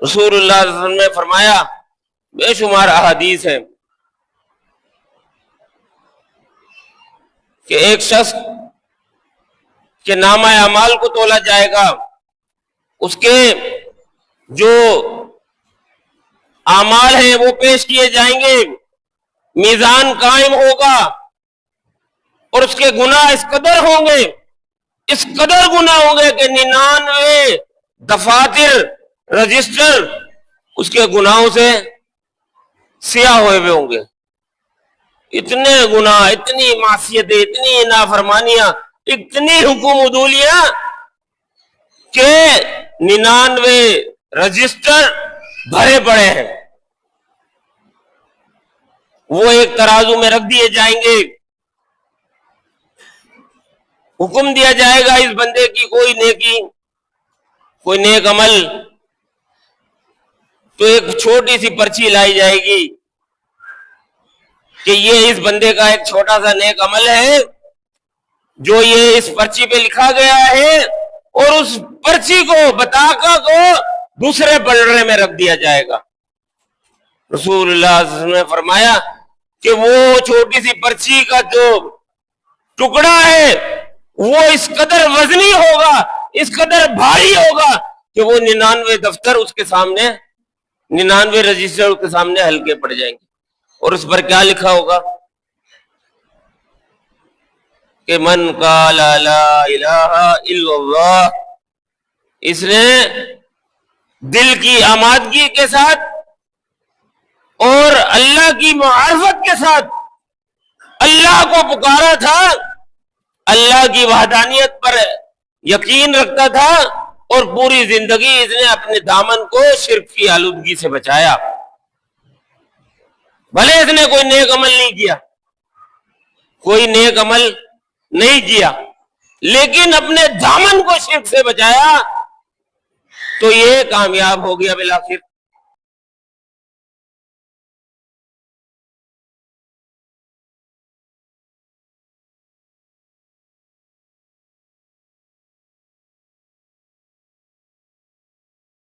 رسول اللہ صلی اللہ علیہ وسلم نے فرمایا، بے شمار احادیث ہیں کہ ایک شخص کے نامہ اعمال کو تولا جائے گا، اس کے جو اعمال ہیں وہ پیش کیے جائیں گے، میزان قائم ہوگا، اور اس کے گناہ اس قدر ہوں گے، اس قدر گناہ ہوں گے کہ 99 دفاتر رجسٹر اس کے گناہوں سے سیاہ ہوئے ہوئے ہوں گے۔ اتنے گناہ، اتنی معصیتیں، اتنی نافرمانیاں، اتنی حکم عدولیاں کہ 99 رجسٹر بھرے پڑے ہیں، وہ ایک ترازو میں رکھ دیے جائیں گے۔ حکم دیا جائے گا اس بندے کی کوئی نیکی، کوئی نیک عمل، تو ایک چھوٹی سی پرچی لائی جائے گی کہ یہ اس بندے کا ایک چھوٹا سا نیک عمل ہے جو یہ اس پرچی پہ لکھا گیا ہے، اور اس پرچی کو بطاقہ کو دوسرے پلڑے میں رکھ دیا جائے گا۔ رسول اللہ صلی اللہ علیہ وسلم نے فرمایا کہ وہ چھوٹی سی پرچی کا جو ٹکڑا ہے وہ اس قدر وزنی ہوگا، اس قدر بھاری ہوگا کہ وہ 99 دفتر اس کے سامنے، 99 رجسٹر اس کے سامنے ہلکے پڑ جائیں گے۔ اور اس پر کیا لکھا ہوگا کہ من قال لا الہ الا اللہ، اس نے دل کی آمادگی کے ساتھ اور اللہ کی معرفت کے ساتھ اللہ کو پکارا تھا، اللہ کی وحدانیت پر یقین رکھتا تھا، اور پوری زندگی اس نے اپنے دامن کو شرک کی آلودگی سے بچایا۔ بھلے اس نے کوئی نیک عمل نہیں کیا، کوئی نیک عمل نہیں کیا، لیکن اپنے دامن کو شرک سے بچایا، تو یہ کامیاب ہو گیا بالآخر۔